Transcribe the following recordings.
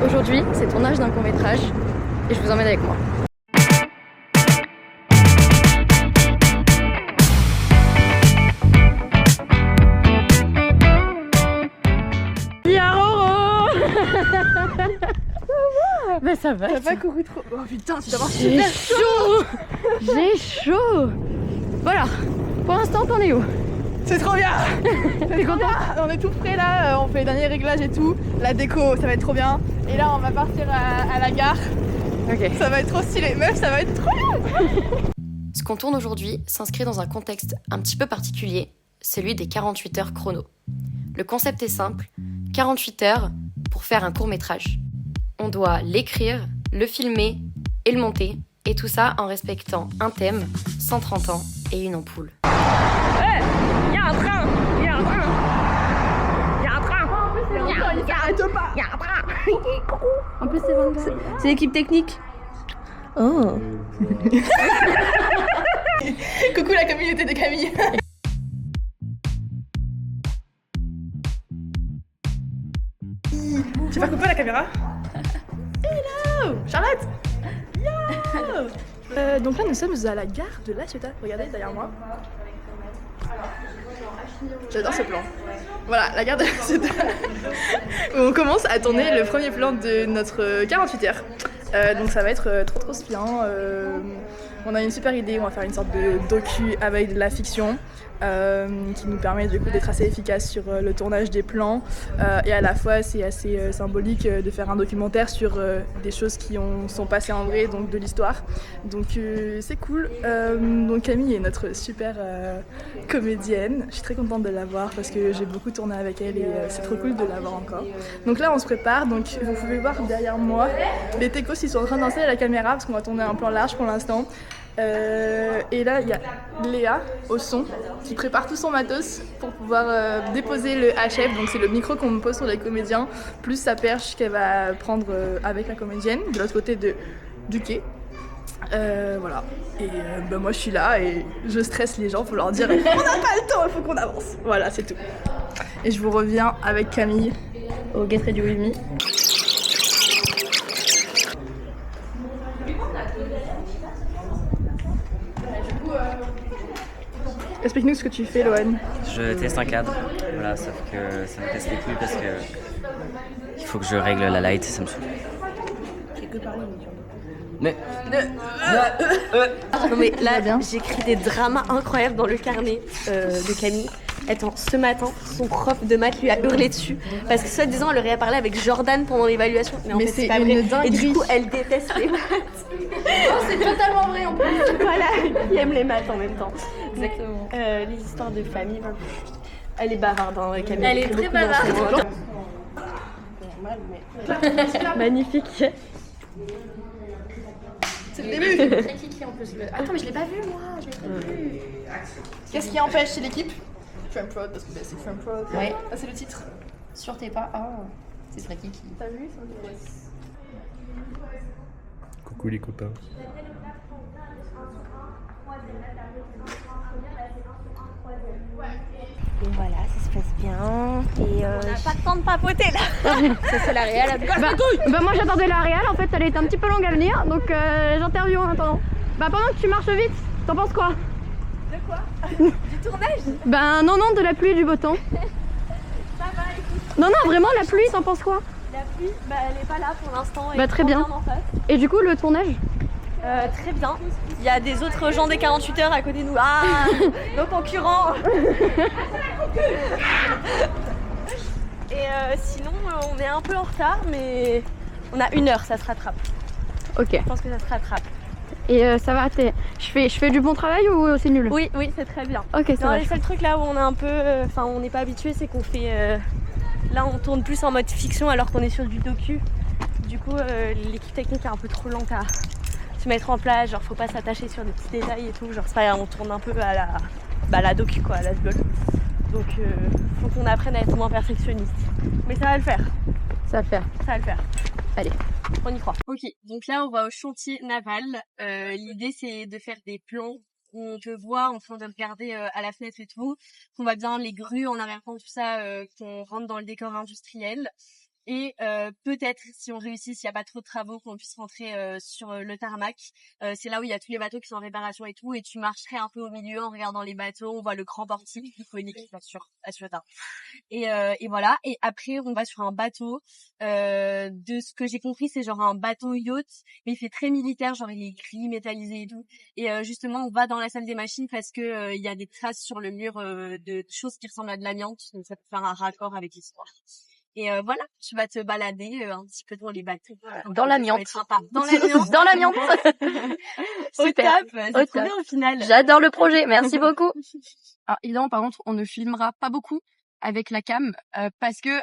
Aujourd'hui, c'est tournage d'un court-métrage et je vous emmène avec moi. Bah ça va. T'as pas couru trop. Oh putain, tu dois avoir J'ai super chaud. J'ai chaud. Voilà. Pour l'instant, t'en es où? C'est trop bien. T'es content? On est tout prêt là, on fait les derniers réglages et tout. La déco, ça va être trop bien. Et là, on va partir à la gare. Ok. Ça va être trop stylé. Meuf, ça va être trop bien. Ce qu'on tourne aujourd'hui s'inscrit dans un contexte un petit peu particulier, celui des 48 heures chrono. Le concept est simple, 48 heures pour faire un court-métrage. On doit l'écrire, le filmer et le monter, et tout ça en respectant un thème, 130 ans et une ampoule. Hey, y a un train, y a un train, y a un train. Il s'arrête pas. Y a un train. En plus, C'est l'équipe technique. Oh. Coucou la communauté de Camille. Tu fais coucou à la caméra. Hello Charlotte. Yo. Donc là nous sommes à la gare de La Ciotat. Regardez derrière moi. J'adore ce plan. Voilà, la gare de La Ciotat. Où on commence à tourner le premier plan de notre 48 heures. Donc ça va être trop bien. On a une super idée, on va faire une sorte de docu avec de la fiction qui nous permet du coup d'être assez efficace sur le tournage des plans et à la fois c'est assez symbolique de faire un documentaire sur des choses qui sont passées en vrai, donc de l'histoire. Donc c'est cool. Donc Camille est notre super comédienne. Je suis très contente de la voir parce que j'ai beaucoup tourné avec elle et c'est trop cool de la voir encore. Donc là on se prépare, donc vous pouvez voir derrière moi les techos ils sont en train d'installer la caméra parce qu'on va tourner un plan large pour l'instant. Et là il y a Léa au son qui prépare tout son matos pour pouvoir déposer le HF, donc c'est le micro qu'on pose sur les comédiens, plus sa perche qu'elle va prendre avec la comédienne de l'autre côté du quai. Voilà. Et moi je suis là et je stresse les gens pour leur dire on n'a pas le temps, il faut qu'on avance. Voilà, c'est tout. Et je vous reviens avec Camille au Get Ready With Me. Explique-nous ce que tu fais, Loane. Je teste un cadre, voilà, sauf que ça me casse les couilles parce que il faut que je règle la light et ça me saoule. Mais Non mais là, j'écris des dramas incroyables dans le carnet de Camille. Attends, ce matin, son prof de maths lui a hurlé dessus parce que soi-disant elle aurait à parler avec Jordan pendant l'évaluation. Mais en fait c'est pas vrai. Et du coup elle déteste les maths. Oh, c'est totalement vrai en plus. Voilà, qui aime les maths en même temps. Exactement. Les histoires de famille, elle est bavarde hein, Camille. Elle est très bavarde. Magnifique. C'est le début. Très kiki en plus. Attends, mais je l'ai pas vu moi. Je l'ai pas vu. Qu'est-ce qui empêche chez l'équipe? Trump Prod, parce que c'est Trump Prod. Ouais. Ah, c'est le titre. Sur tes pas. Ah, c'est très kiki. T'as vu ça? Coucou les copains. Et voilà, ça se passe bien. Et on n'a pas de temps de papoter là. Ça c'est la réelle. Bah moi j'attendais la réal, en fait elle était un petit peu longue à venir, donc j'interviewe en attendant. Bah pendant que tu marches vite, t'en penses quoi? De quoi? Du tournage? Ben non, de la pluie et du beau temps. Ça va, écoute. Non, vraiment la pluie, t'en penses quoi? La pluie, bah elle est pas là pour l'instant. Bah très bien. Et du coup le tournage? Très bien. Il y a des autres gens des 48 heures à côté de nous. Ah, nos concurrents. Et sinon, on est un peu en retard, mais on a 1 heure, ça se rattrape. Ok. Je pense que ça se rattrape. Et ça va, je fais du bon travail ou c'est nul? Oui, c'est très bien. Ok, ça Non, va. les seuls trucs là où on est un peu, on n'est pas habitué, c'est qu'on fait. Là, on tourne plus en mode fiction alors qu'on est sur du docu. Du coup, l'équipe technique est un peu trop lente à se mettre en place. Genre, faut pas s'attacher sur des petits détails et tout. Genre, c'est pas, on tourne un peu à la docu quoi, à la sbol. Donc, faut qu'on apprenne à être moins perfectionniste. Mais ça va le faire. Ça va le faire. Ça va le faire. Allez. On y croit. Ok, donc là on va au chantier naval. L'idée c'est de faire des plans où on te voit en train de regarder à la fenêtre et tout. On voit bien les grues en arrière-plan, tout ça, qu'on rentre dans le décor industriel. Et peut-être, si on réussit, s'il n'y a pas trop de travaux, qu'on puisse rentrer sur le tarmac. C'est là où il y a tous les bateaux qui sont en réparation et tout. Et tu marcherais un peu au milieu en regardant les bateaux. On voit le grand portique iconique à Ciotat. Et voilà. Et après, on va sur un bateau. De ce que j'ai compris, c'est genre un bateau yacht, mais il fait très militaire, genre il est gris, métallisé et tout. Et justement, on va dans la salle des machines parce que il y a des traces sur le mur de choses qui ressemblent à de l'amiante. Donc ça peut faire un raccord avec l'histoire. Et voilà, tu vas te balader un petit peu dans les bateaux. Dans l'amiante. Dans l'amiante. Dans l'amiante. Au Super. top, c'est trop bien au final. J'adore le projet, merci beaucoup. Alors évidemment, par contre, on ne filmera pas beaucoup avec la cam parce que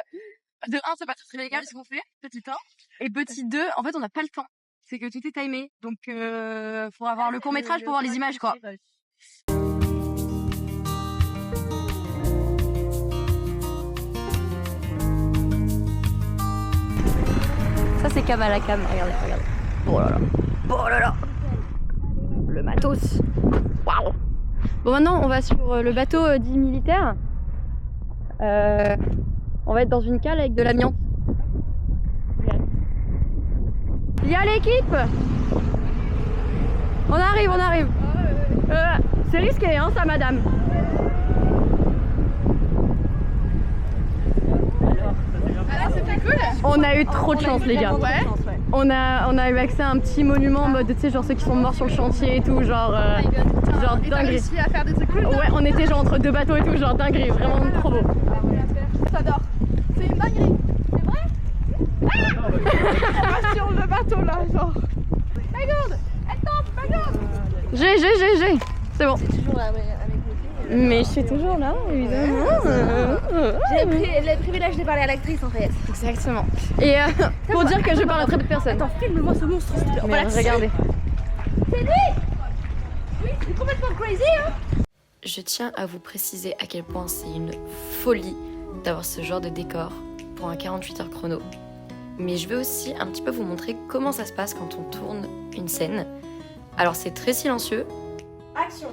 de 1, c'est pas très légal ce qu'on fait, petit 1. Et petit 2, en fait, on n'a pas le temps. C'est que tout est timé. Donc, faut avoir le court-métrage pour voir les images, quoi. Ça, c'est cam à la cam. Regardez, regardez. Oh là là. Oh là là. Le matos. Waouh. Bon, maintenant, on va sur le bateau dit militaire. On va être dans une cale avec de l'amiante. Il y a l'équipe. On arrive, on arrive. C'est risqué, hein, ça, madame. Alors, c'était cool. On a eu trop de chance, les gars. Ouais. On a eu accès à un petit monument en mode, tu sais, genre ceux qui sont morts sur le chantier et tout, genre Et t'as dinguerie. réussi à faire des trucs cool. Ouais, on était genre entre deux bateaux et tout, genre dinguerie, vraiment trop beau. J'adore. C'est une dinguerie. C'est vrai? On va sur le bateau là, genre. Regarde, elle tombe, regarde. J'ai. C'est bon. Toujours avec nous. Mais je suis toujours là, évidemment. J'ai le privilège de parler à l'actrice en fait. Exactement. Et pour dire que je parle à très peu de personnes. Attends, filme-moi ce monstre. Mais regardez. C'est lui. Oui, c'est complètement crazy hein. Je tiens à vous préciser à quel point c'est une folie d'avoir ce genre de décor pour un 48 heures chrono. Mais je vais aussi un petit peu vous montrer comment ça se passe quand on tourne une scène. Alors c'est très silencieux. Action.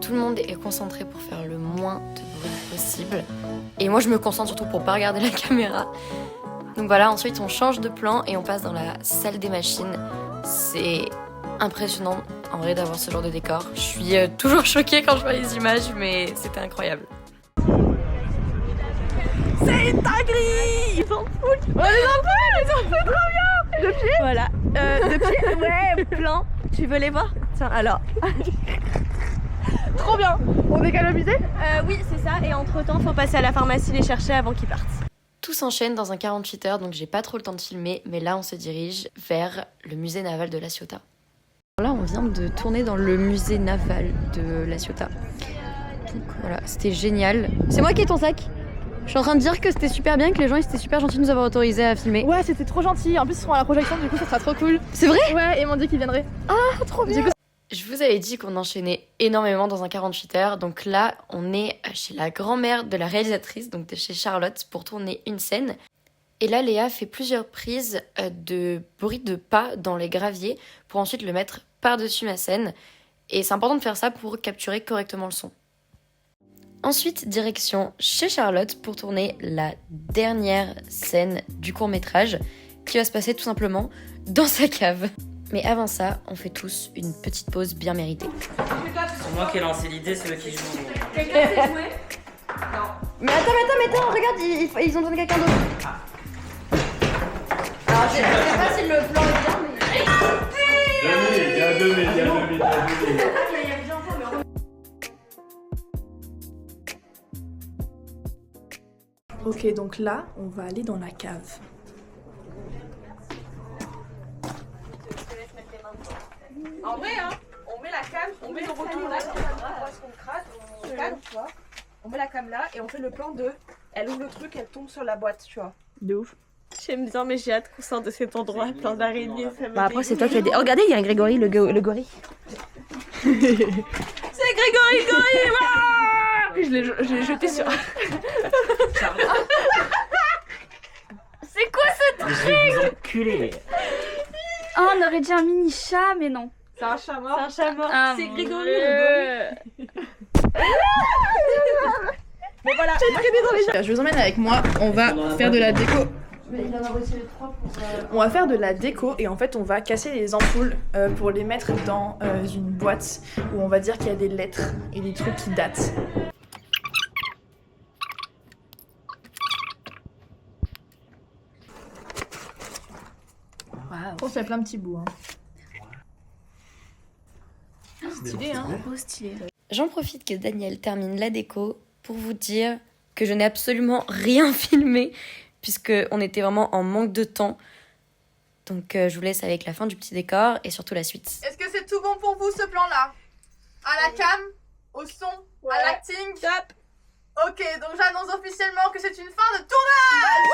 Tout le monde est concentré pour faire le moins de bruit possible. Et moi je me concentre surtout pour pas regarder la caméra. Donc voilà, ensuite on change de plan et on passe dans la salle des machines. C'est impressionnant en vrai d'avoir ce genre de décor. Je suis toujours choquée quand je vois les images, mais c'était incroyable. C'est une dinguerie. Ils s'en foutent. Oh, ils ont fait trop bien. De pied. Voilà. De pied. Ouais, plan. Tu veux les voir? Tiens, alors. Trop bien. On est qu'à le musée? Oui, c'est ça. Et entre temps, faut passer à la pharmacie les chercher avant qu'ils partent. Tout s'enchaîne dans un 48 heures, donc j'ai pas trop le temps de filmer, mais là on se dirige vers le musée naval de La Ciotat. Là on vient de tourner dans le musée naval de La Ciotat. Donc voilà, c'était génial. C'est moi qui ai ton sac. Je suis en train de dire que c'était super bien, que les gens ils étaient super gentils de nous avoir autorisé à filmer. Ouais, c'était trop gentil. En plus, ils seront à la projection, du coup, ça sera trop cool. C'est vrai? Ouais, ils m'ont dit qu'ils viendraient. Ah, trop bien. Du coup, je vous avais dit qu'on enchaînait énormément dans un 48 heures. Donc là, on est chez la grand-mère de la réalisatrice, donc de chez Charlotte, pour tourner une scène. Et là, Léa fait plusieurs prises de bruit de pas dans les graviers pour ensuite le mettre par-dessus ma scène. Et c'est important de faire ça pour capturer correctement le son. Ensuite, direction chez Charlotte pour tourner la dernière scène du court-métrage qui va se passer tout simplement dans sa cave. Mais avant ça, on fait tous une petite pause bien méritée. C'est moi qui ai lancé l'idée, c'est eux qui jouent. Quelqu'un sait jouer? Mais attends, regarde, ils ont donné quelqu'un d'autre. Alors, je sais pas si le plan est bien, mais... Il y a 2000. Ok, donc là, on va aller dans la cave. En vrai, hein, on met la cam, on met le retour là, on voit ce qu'on craque, on calme, tu vois. On met la cam là et on fait le plan de. Elle ouvre le truc, elle tombe sur la boîte, tu vois. De ouf. J'aime bien, mais j'ai hâte qu'on sorte de cet endroit plein d'araignées. Bah après, c'est toi qui as des... Oh, regardez, il y a un Grégory, le gorille. C'est Grégory le gorille. Je l'ai jeté sur... C'est quoi ce truc? Je vais vous enculer. Oh, on aurait dit un mini chat, mais non. C'est un chat mort. C'est un chat mort. Ah, C'est mon Grégory Dieu. le gorille. Mais voilà. Je vous emmène avec moi, on va faire de la déco. On va faire de la déco et en fait on va casser les ampoules pour les mettre dans une boîte où on va dire qu'il y a des lettres et des trucs qui datent. Je pense qu'il y a plein de petits bouts. Hein. Stylé, hein? Trop stylé. J'en profite que Daniel termine la déco pour vous dire que je n'ai absolument rien filmé puisqu'on était vraiment en manque de temps. Donc je vous laisse avec la fin du petit décor et surtout la suite. Est-ce que c'est tout bon pour vous ce plan-là? À la cam, au son, à l'acting? Top. Ok, donc j'annonce officiellement que c'est une fin de tournage.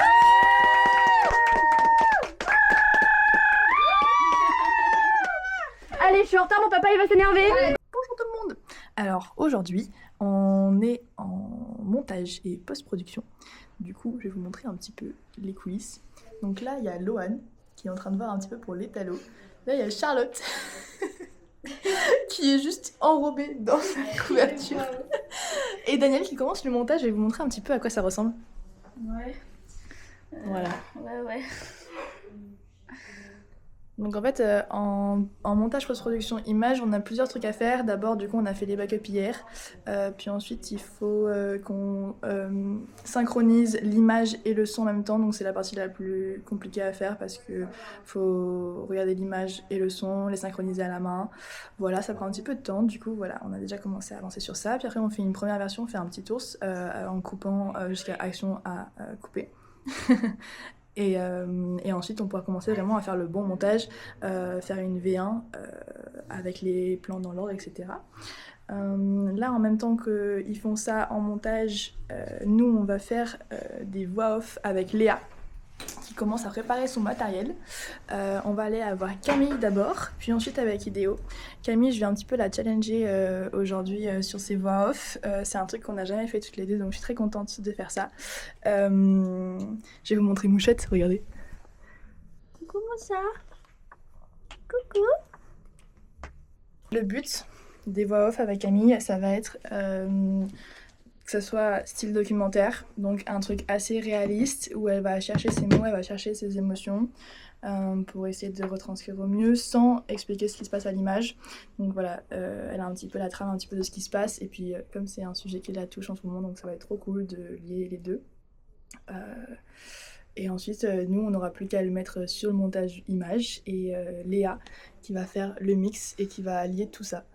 Allez, je suis en retard, mon papa il va s'énerver. Bonjour tout le monde. Alors aujourd'hui, on est en montage et post-production. Du coup, je vais vous montrer un petit peu les coulisses. Donc là, il y a Lohan qui est en train de voir un petit peu pour l'étalo. Là, il y a Charlotte qui est juste enrobée dans sa couverture. Et Daniel qui commence le montage. Je vais vous montrer un petit peu à quoi ça ressemble. Ouais. Voilà. Ouais. Donc en fait, en montage post-production image, on a plusieurs trucs à faire. D'abord, du coup, on a fait les backups hier. Puis ensuite, il faut qu'on synchronise l'image et le son en même temps. Donc c'est la partie la plus compliquée à faire parce que faut regarder l'image et le son, les synchroniser à la main. Voilà, ça prend un petit peu de temps. Du coup, voilà, on a déjà commencé à avancer sur ça. Puis après, on fait une première version, on fait un petit ours en coupant jusqu'à action à couper. Et ensuite, on pourra commencer vraiment à faire le bon montage, faire une V1 avec les plans dans l'ordre, etc. Là, en même temps qu'ils font ça en montage, nous, on va faire des voix off avec Léa, qui commence à préparer son matériel. On va aller voir Camille d'abord, puis ensuite avec Idéo. Camille, je vais un petit peu la challenger aujourd'hui sur ses voix off. C'est un truc qu'on n'a jamais fait toutes les deux, donc je suis très contente de faire ça. Je vais vous montrer Mouchette, regardez. Coucou Moussa. Coucou. Le but des voix off avec Camille, ça va être que ce soit style documentaire, donc un truc assez réaliste où elle va chercher ses mots, elle va chercher ses émotions pour essayer de retranscrire au mieux sans expliquer ce qui se passe à l'image. Donc voilà, elle a un petit peu la trame, un petit peu de ce qui se passe, et puis comme c'est un sujet qui la touche en ce moment, donc ça va être trop cool de lier les deux. Et ensuite, nous, on n'aura plus qu'à le mettre sur le montage image et Léa qui va faire le mix et qui va lier tout ça.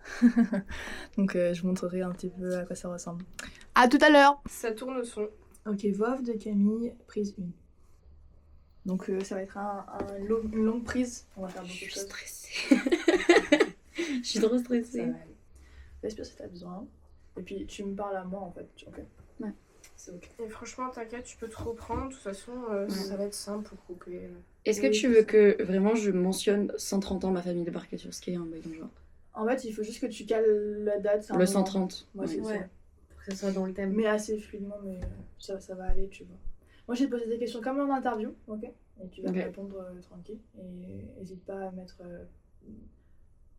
Donc je vous montrerai un petit peu à quoi ça ressemble. À tout à l'heure. Ça tourne au son. Ok, voix off de Camille, prise 1. Donc ça va être une longue prise. On va faire beaucoup de choses. Je suis stressée. Je suis trop stressée. Ça va aller. Respire si t'as besoin. Et puis tu me parles à moi en fait. Ok. Ouais. C'est ok. Et franchement, t'inquiète, tu peux te reprendre. De toute façon, ça va être simple pour couper. Est-ce que tu veux que vraiment je mentionne 130 ans ma famille débarquait sur Ski un bail dans le genre? En fait, il faut juste que tu cales la date. Le 130. Moi, c'est ça. Pour que ça soit dans le thème. Mais assez fluidement, mais ça va aller, tu vois. Moi, je vais te poser des questions comme en interview, ok? Et tu vas me répondre tranquille. Et n'hésite pas à mettre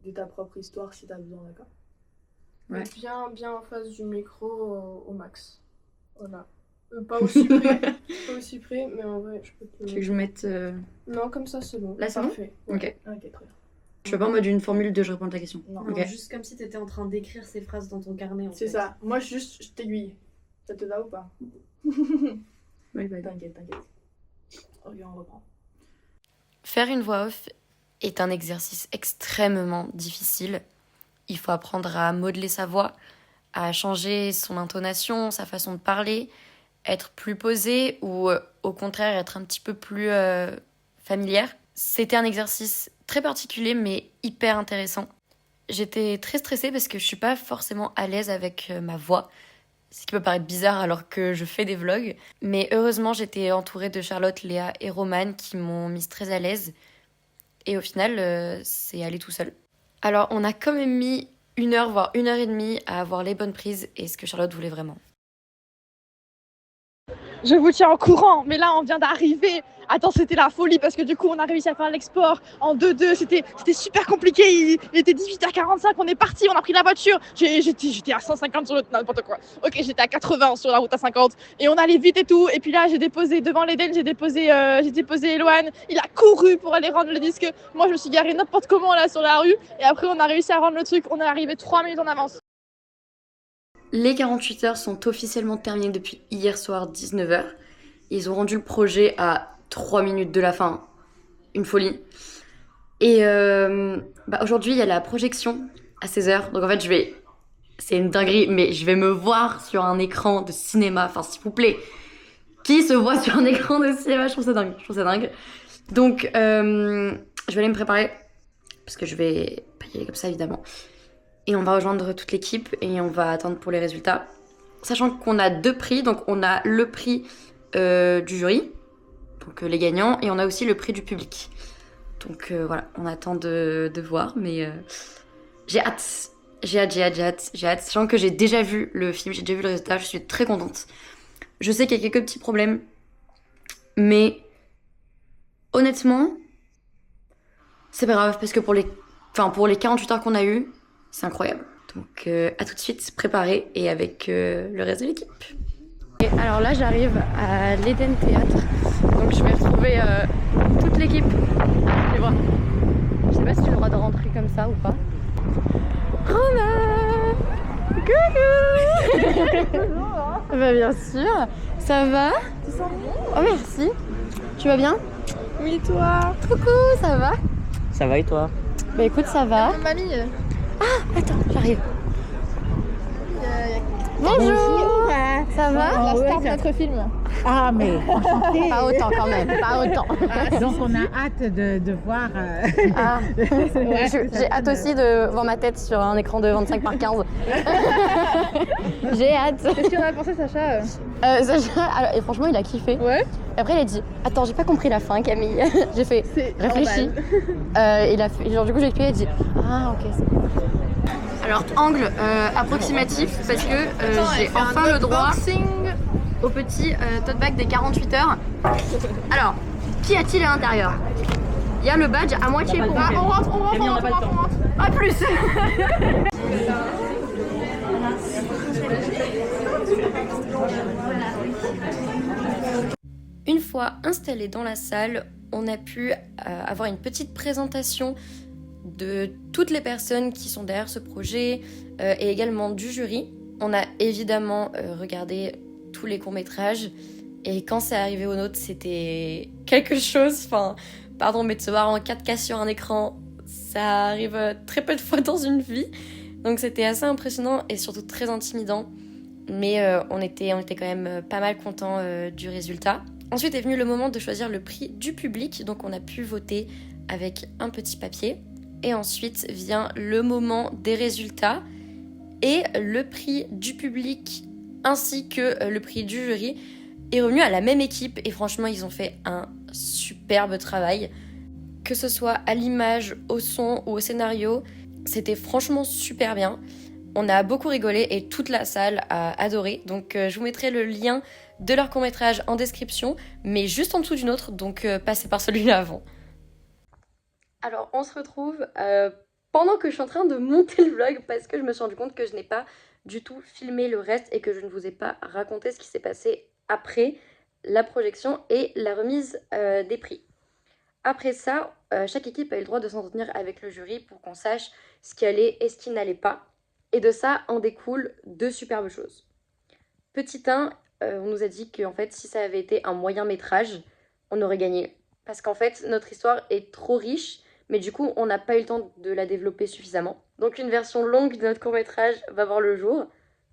de ta propre histoire si t'as besoin, d'accord? Ouais. Bien en face du micro au max. Voilà. Pas aussi près, pas aussi près, mais en vrai, je peux te... Tu veux que je mette... Non, comme ça, c'est bon. Là, c'est bon? Parfait. Ok. Ok, très bien. Je fais pas en mode une formule de je réponds à ta question. Non, ok. Juste comme si t'étais en train d'écrire ces phrases dans ton carnet. En c'est fait. ça. Moi, je t'aiguille. Ça te va ou pas? Oui, bah, T'inquiète. Ok, on reprend. Faire une voix off est un exercice extrêmement difficile. Il faut apprendre à modeler sa voix, à changer son intonation, sa façon de parler, être plus posée ou au contraire être un petit peu plus familière. C'était un exercice très particulier mais hyper intéressant. J'étais très stressée parce que je suis pas forcément à l'aise avec ma voix, ce qui peut paraître bizarre alors que je fais des vlogs. Mais heureusement, j'étais entourée de Charlotte, Léa et Romane qui m'ont mise très à l'aise. Et au final, c'est allé tout seul. Alors, on a quand même mis 1 heure, voire 1 heure et demie à avoir les bonnes prises et ce que Charlotte voulait vraiment. Je vous tiens au courant, mais là on vient d'arriver Attends, c'était la folie parce que du coup, on a réussi à faire l'export en 2-2. C'était super compliqué. Il était 18h45, on est parti, on a pris la voiture. J'étais à 150 sur n'importe quoi. Ok, j'étais à 80 sur la route à 50 et on allait vite et tout. Et puis là, j'ai déposé devant l'Eden, j'ai déposé Eloane. Il a couru pour aller rendre le disque. Moi, je me suis garée n'importe comment là sur la rue. Et après, on a réussi à rendre le truc. On est arrivé 3 minutes en avance. Les 48 heures sont officiellement terminées depuis hier soir 19h. Ils ont rendu le projet à 3 minutes de la fin. Une folie. Et aujourd'hui, il y a la projection à 16h. Donc en fait, c'est une dinguerie, mais je vais me voir sur un écran de cinéma. Enfin, s'il vous plaît. Qui se voit sur un écran de cinéma? Je trouve ça dingue. Donc, je vais aller me préparer. Parce que je vais pas y aller comme ça, évidemment. Et on va rejoindre toute l'équipe et on va attendre pour les résultats. Sachant qu'on a 2 prix, donc on a le prix du jury, donc les gagnants, et on a aussi le prix du public. Donc voilà, on attend de voir, mais j'ai hâte, sachant que j'ai déjà vu le film, j'ai déjà vu le résultat, je suis très contente. Je sais qu'il y a quelques petits problèmes, mais honnêtement, c'est pas grave, parce que pour les 48 heures qu'on a eues, c'est incroyable. Donc à tout de suite, préparé et avec le reste de l'équipe. Et alors là, j'arrive à l'Eden Théâtre. Donc je vais retrouver toute l'équipe. Tu vois. Je sais pas si tu as le droit de rentrer comme ça ou pas. Romain! Coucou! Bah bien sûr. Ça va? Tu sens bien? Oh merci. Tu vas bien? Oui, toi? Coucou, ça va? Ça va et toi? Bah écoute, ça va. Mamie. Ah, attends, j'arrive. Bonjour. Ça va? La star de notre film. Ah, mais enchantée. Pas autant quand même, pas autant. Donc on a hâte de voir. Ah, j'ai hâte aussi de voir ma tête sur un écran de 25 par 15. J'ai hâte. Qu'est-ce qu'il en a pensé, Sacha? Sacha, alors, et franchement, il a kiffé. Ouais. Et après, il a dit attends, j'ai pas compris la fin, Camille. J'ai fait C'est réfléchis. Il a fait, genre, du coup, j'ai expliqué, il a dit ah, ok, c'est bon. Alors, angle approximatif, parce que j'ai enfin le droit au petit tote bag des 48 heures. Alors, qu'y a-t-il à l'intérieur? Il y a le badge à moitié pour moi. On rentre. Pas plus. Une fois installé dans la salle, on a pu avoir une petite présentation de toutes les personnes qui sont derrière ce projet et également du jury. On a évidemment regardé tous les courts-métrages et quand c'est arrivé au nôtre, c'était quelque chose. Enfin, pardon, mais de se voir en 4K sur un écran, ça arrive très peu de fois dans une vie. Donc c'était assez impressionnant et surtout très intimidant. Mais on était quand même pas mal contents du résultat. Ensuite est venu le moment de choisir le prix du public. Donc on a pu voter avec un petit papier. Et ensuite vient le moment des résultats. Et le prix du public ainsi que le prix du jury est revenu à la même équipe. Et franchement, ils ont fait un superbe travail. Que ce soit à l'image, au son ou au scénario, c'était franchement super bien. On a beaucoup rigolé et toute la salle a adoré. Donc je vous mettrai le lien de leur court-métrage en description, mais juste en dessous du nôtre, donc passez par celui-là avant. Alors on se retrouve pendant que je suis en train de monter le vlog parce que je me suis rendu compte que je n'ai pas du tout filmé le reste et que je ne vous ai pas raconté ce qui s'est passé après la projection et la remise des prix. Après ça, chaque équipe a eu le droit de s'entretenir avec le jury pour qu'on sache ce qui allait et ce qui n'allait pas. Et de ça en découlent 2 superbes choses. Petit 1, on nous a dit qu'en fait, si ça avait été un moyen métrage, on aurait gagné. Parce qu'en fait, notre histoire est trop riche, mais du coup, on n'a pas eu le temps de la développer suffisamment. Donc une version longue de notre court-métrage va voir le jour.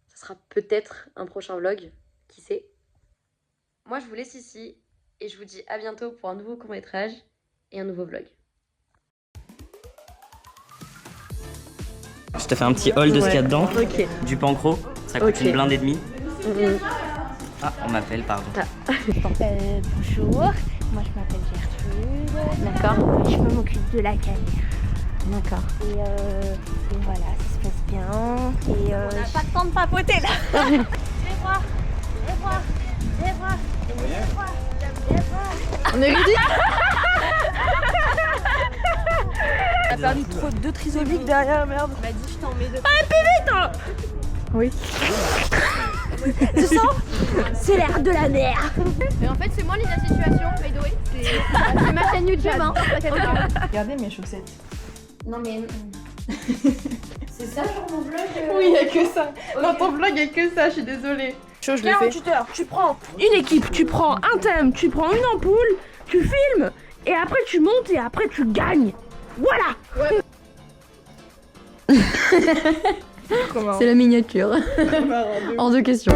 Ça sera peut-être un prochain vlog, qui sait. Moi, je vous laisse ici, et je vous dis à bientôt pour un nouveau court-métrage et un nouveau vlog. Je te fais un petit haul de ce qu'il y a dedans. Ok. Du pancro, ça coûte une blinde et demie. Ah, on m'appelle, pardon. Bonjour, moi je m'appelle Gertrude. D'accord. Je m'occupe de la caméra. D'accord. Et voilà, ça se passe bien. Et On n'a pas le temps de papoter là. Viens voir. On est ready? T'as perdu trop de trisomiques derrière, merde. Vas-y, je t'en mets deux. Oui. Tu sens? C'est l'air de la mer. Mais en fait, c'est moi la situation, by the way. C'est ma chaîne YouTube, hein. Regardez mes chaussettes. Non, mais. C'est ça, genre mon vlog Oui, y'a que ça. Dans ton vlog, y'a que ça, je suis désolée. Chaud, je le fais. 48 heures, tu prends une équipe, tu prends un thème, tu prends une ampoule, tu filmes, et après tu montes et après tu gagnes. Voilà. Comment? C'est la miniature. Marrant, de ouf. Hors de question.